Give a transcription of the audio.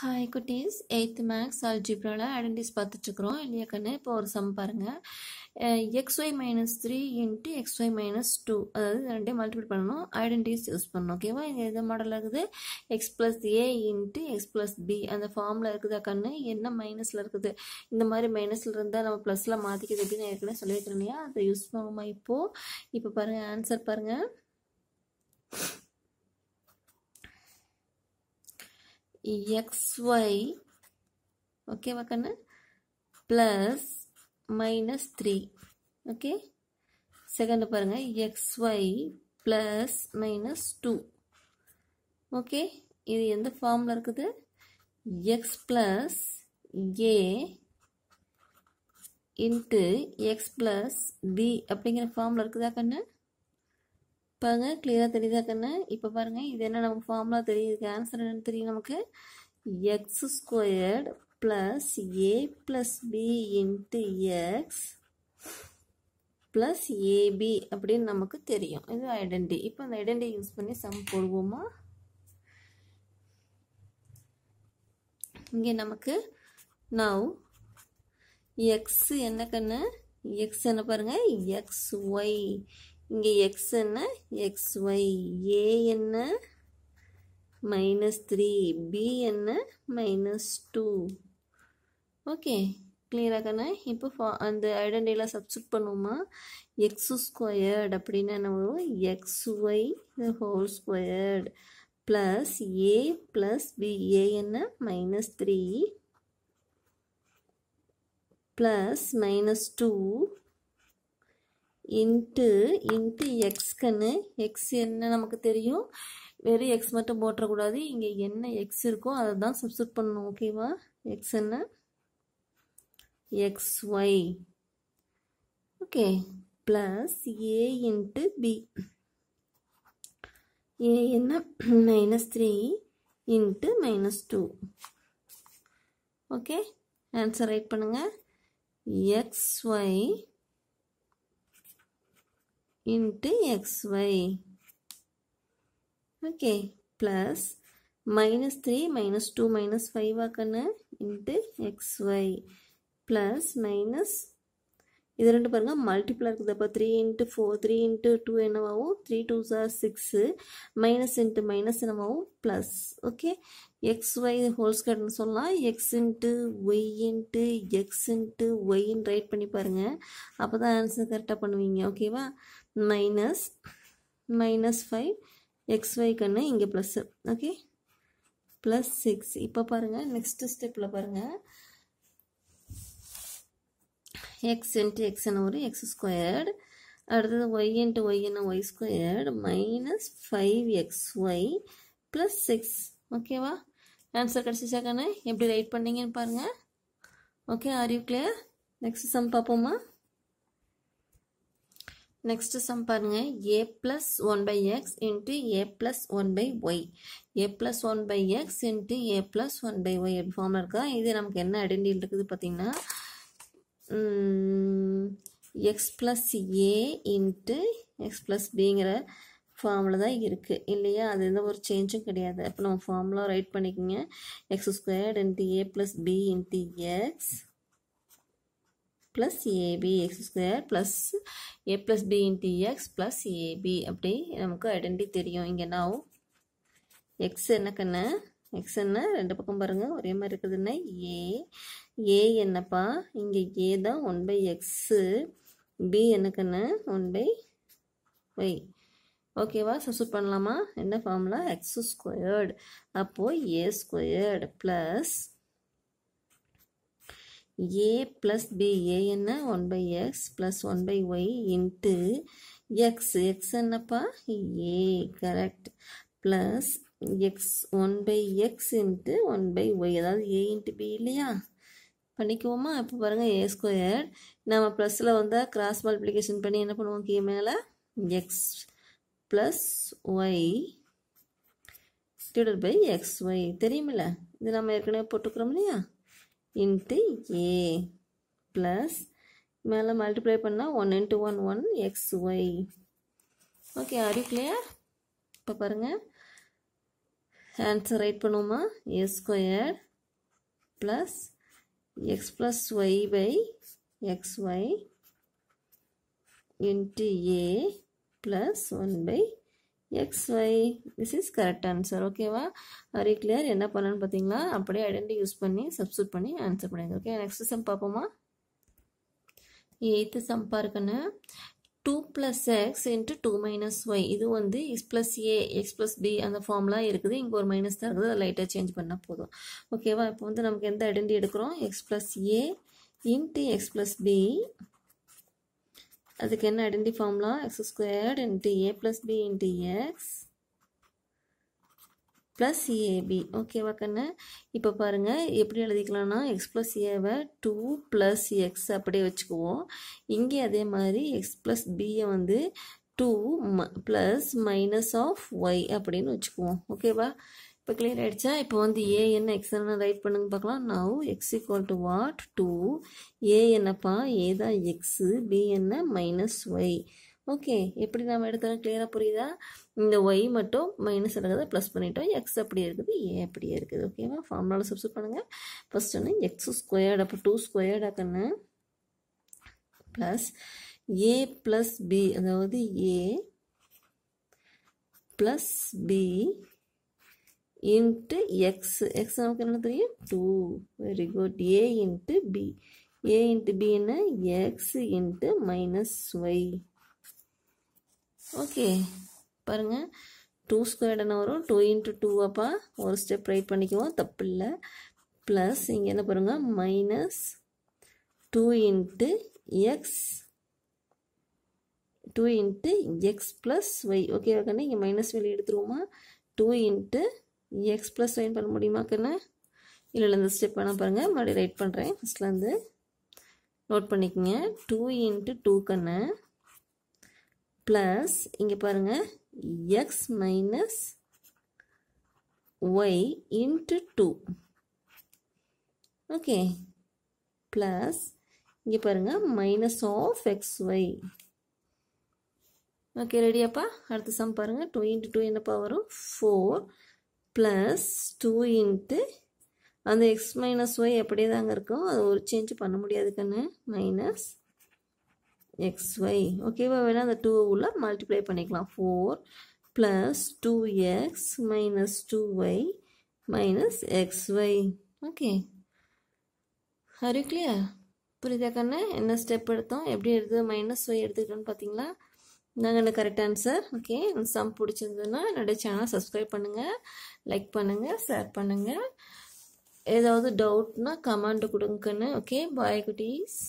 Hi குட்டீஸ் 8th maths அல்ஜிப்ரால identities பார்த்துட்டு இருக்கிறோம் இல்லையா கண்ணு. இப்போ ஒரு சம் பாருங்க. xy minus 3 into xy minus 2 அதாவது ரெண்டையும் மல்டிபிள் பண்ணணும், ஐடென்டிட்டிஸ் யூஸ் பண்ணணும். ஓகேவா? இங்கே எது மாடல் இருக்குது? x plus a into x plus b அந்த ஃபார்மில் இருக்குதா கண்ணு? என்ன மைனஸில் இருக்குது? இந்த மாதிரி மைனஸில் இருந்தால் நம்ம ப்ளஸில் மாற்றிக்கிறது எப்படின்னு ஏற்கனவே சொல்லியிருக்கிறேன் இல்லையா? அதை யூஸ் பண்ணுவோமா? இப்போ பாருங்கள், ஆன்சர் பாருங்கள். xy okay wakana plus minus 3 okay. Second paranga xy plus minus 2 okay. இது எந்த ஃபார்ம்ல இருக்குது? x plus a into x plus b அப்படிங்கிற ஃபார்ம்ல இருக்குதா கண்ணு? பாருங்க, கிளியரா தெரியுதா கண்ணு? இப்ப பாருங்க, இது என்ன நமக்கு ஃபார்முலா தெரியுது. ஆன்சர் என்னன்னு தெரியும் நமக்கு. x squared plus a plus b into x plus ab அப்படின்னு நமக்கு தெரியும். இது ஐடென்டி. இப்போ அந்த ஐடென்டி யூஸ் பண்ணி சம் போடுவோமா? இங்கே நமக்கு now x என்ன கண்ணு? x என்ன பாருங்க, xy. இங்கே x என்ன? xy. a என்ன? -3. b என்ன? -2. ஓகே, கிளியரா கண்ணா? இப்போ அந்த ஐடென்டிட்டியில் சப்ஸ்டிட் பண்ணுவோமா? x ஸ்கொயர்டு அப்படின்னா என்ன வரும்? xy whole squared plus a plus b. a என்ன? -3 ப்ளஸ் -2 இன்ட்டு x கண்ணு. x என்ன நமக்கு தெரியும்? வெறும் x மட்டும் போட்டுறக்கூடாது. இங்கே என்ன x இருக்கோ அதை தான் சப்ஸ்டிட் பண்ணணும். ஓகேவா? x என்ன? xy. Okay, plus a into b. a என்ன? -3 இன்ட்டு -2. ஓகே, ஆன்சர் ரைட் பண்ணுங்க. xy into xy. okay, plus -3 -2 -5 ஆக்கண்ணு into xy plus minus இது ரெண்டு பாருங்க மல்டிபிள் இருக்குது. அப்போ 3 into 4 3 into 2 என்னவாகும்? 3 2s are 6. Minus into minus என்னவாகும்? ப்ளஸ். ஓகே, xy ஹோல் ஸ்கொயர்னு சொல்லலாம். x into y into x into ஒய்ன்னு ரைட் பண்ணி பாருங்க. அப்போ தான் ஆன்சர் கரெக்டாக பண்ணுவீங்க. ஓகேவா? -5 xy கண்ணு இங்கே ப்ளஸ். Okay, plus 6. இப்போ பாருங்கள், நெக்ஸ்ட் ஸ்டெப்பில் பாருங்கள். x into x என்ன வரும்? x squared. அடுத்தது y into y என்ன? y squared -5xy plus 6. ஓகேவா? ஆன்சர் கிடச்சிச்சா கண்ணு? எப்படி ரைட் பண்ணீங்கன்னு பாருங்கள். Okay, are you clear? Next sum பார்ப்போமா? நெக்ஸ்ட் சம் பாருங்க. a plus 1 by x into a plus 1 by y. a plus 1 by x into a plus 1 by y எப்படி ஃபார்ம்ல இருக்கா? இது நமக்கு என்ன ஐடென்டிட்டி இருக்குது பார்த்தீங்கன்னா, x plus a into x plus bங்கிற ஃபார்மில் தான் இருக்குது இல்லையா? அது எந்த ஒரு சேஞ்சும் கிடையாது. அப்போ நம்ம ஃபார்முலா ரைட் பண்ணிக்கோங்க. x squared into a plus b into x plus ab. x square plus a plus b into x plus ab. அப்படி நமக்கு ஐடென்டிட்டி தெரியும். இங்கே now x என்ன கண்ணு? x என்ன? ரெண்டு பக்கம் பாருங்க ஒரே மாதிரி இருக்குதுன்னா a என்னப்பா? இங்கே a தான் 1 by x. b என்ன கண்ணு? 1 by y. ஓகேவா? சப்ஸ்டிட் பண்ணலாமா? என்ன ஃபார்முலா? x squared. அப்போது a squared plus a plus b. a என்ன? 1 by x plus 1 by y into x. x என்னப்பா? a. Correct. Plus x 1 by x into 1 by y. அதாவது a into b இல்லையா? பண்ணிக்குவோமா? இப்போ பாருங்கள், a square நம்ம ப்ளஸில் வந்தால் கிராஸ் மல்டிப்ளிகேஷன் பண்ணி என்ன பண்ணுவோம்? கீழே மேலே x plus y divided by xy. தெரியுமில்ல? இது நம்ம ஏற்கனவே போட்டுக்கிறோம் இல்லையா? into a plus மேலே மல்டிப்ளை பண்ணால் 1 into 1 1 xy. Okay, are you clear? இப்போ பாருங்கள், ஆன்சர் ரைட் பண்ணுவோமா? a square plus x plus y by xy into a plus 1 by xy. This is correct answer. Okay வா? Very clear. என்ன பண்ணனும் பாத்தீங்களா? அப்படியே ஐடென்டி யூஸ் பண்ணி சப்ஸ்டிட்யூட் பண்ணி ஆன்சர் பண்ணுங்க. ஓகே, நெக்ஸ்ட் சம் பாப்போமா? 8th சம் பாருங்க. 2 plus x into 2 minus y. இது வந்து x plus a, x plus b அந்த ஃபார்முலா இருக்குது. இங்க ஒரு மைனஸ் தான் இருக்குது. அதை லைட்டா சேஞ்ச் பண்ணா போதும். ஓகேவா? இப்போ வந்து நமக்கு எந்த ஐடென்டி எடுக்கிறோம்? x plus a into x plus b. அதுக்கு என்ன identity formula? x squared into a plus b into x plus ab. ஓகேவா கண்ணு? இப்போ பாருங்க எப்படி எழுதிக்கலாம்னா x plus a why 2 plus x அப்படியே வச்சுக்குவோம். இங்கே அதே மாதிரி x plus b வந்து 2 plus minus of y அப்படின்னு வச்சுக்குவோம். ஓகேவா? இப்போ கிளியர் ஆயிடுச்சா? இப்போ வந்து a என்ன x என்ன ரைட் பண்ணுங்க பார்க்கலாம். now x equal to what? 2. a என்னப்பா? a தான் x, b என்ன minus y. ஓகே, எப்படி நாம எடுத்தோம் கிளியரா புரியுதா? இந்த y மட்டும் மைனஸ் இருக்கிறத ப்ளஸ் பண்ணிட்டோம். x அப்படியே இருக்குது, a அப்படியே இருக்குது. ஓகேவா? ஃபார்முலால சப்ஸ்டிட்யூட் பண்ணுங்க. ஃபர்ஸ்ட் வந்து x ஸ்கொயர்ட், அப்போ 2 ஸ்கொயர்ட் ஆக்கன்னு ப்ளஸ் a ப்ளஸ் b, அதாவது a plus b into x. x நமக்கு என்ன தெரியும்? 2. Very good. a into b. a into b என்ன? x into minus y. Okay, பாருங்க 2 ஸ்கொயர்ட் என்ன வரும்? 2 into 2 அப்பா ஒரு ஸ்டெப் ரைட் பண்ணிக்குவோம், தப்பு இல்லை. ப்ளஸ் இங்கே என்ன பாருங்க? Minus 2 into x 2 into x plus y. Okay கண்ணு, இங்கே மைனஸ் வெளியே எடுத்துருவோமா? 2 into x plus y பண்ண முடியுமா கண்ணு? இல்லை இந்த ஸ்டெப் வேணால் பாருங்கள், மறுபடியும் ரைட் பண்ணுறேன். ஃபஸ்ட்லேருந்து நோட் பண்ணிக்கோங்க. 2 into 2 கண்ணு ப்ளஸ் இங்கே பாருங்க x minus y into 2. Okay, plus இங்கே பாருங்க மைனஸ் ஆஃப் xy. ஓகே, ரெடியாப்பா? அடுத்த சம் பாருங்க. 2 into 2 என்னப்பா வரும்? 4 ப்ளஸ் 2 into அந்த x மைனஸ் y அப்படியே தாங்க இருக்கும், அது ஒரு சேஞ்ச் பண்ண முடியாது கண்ணு. Minus xy. ஓகேவா? வேணா அந்த 2 உள்ள மல்டிப்ளை பண்ணிக்கலாம். 4 plus 2x minus 2y minus xy. Okay, are you clear? புரியுதா கண்ணு? என்ன ஸ்டெப் எடுத்தோம், எப்படி எடுத்து மைனஸ் y எடுத்துக்கிட்டோன்னு பார்த்தீங்களா? நாங்கள் என்ன கரெக்ட் ஆன்சர். ஓகே, இந்த சம் பிடிச்சிருந்ததுன்னா என்னுடைய சேனலை சப்ஸ்கிரைப் பண்ணுங்கள், லைக் பண்ணுங்கள், ஷேர் பண்ணுங்கள். ஏதாவது டவுட்னா கமெண்ட் கொடுங்க கண்ணு. ஓகே, பாய் குட்டீஸ்.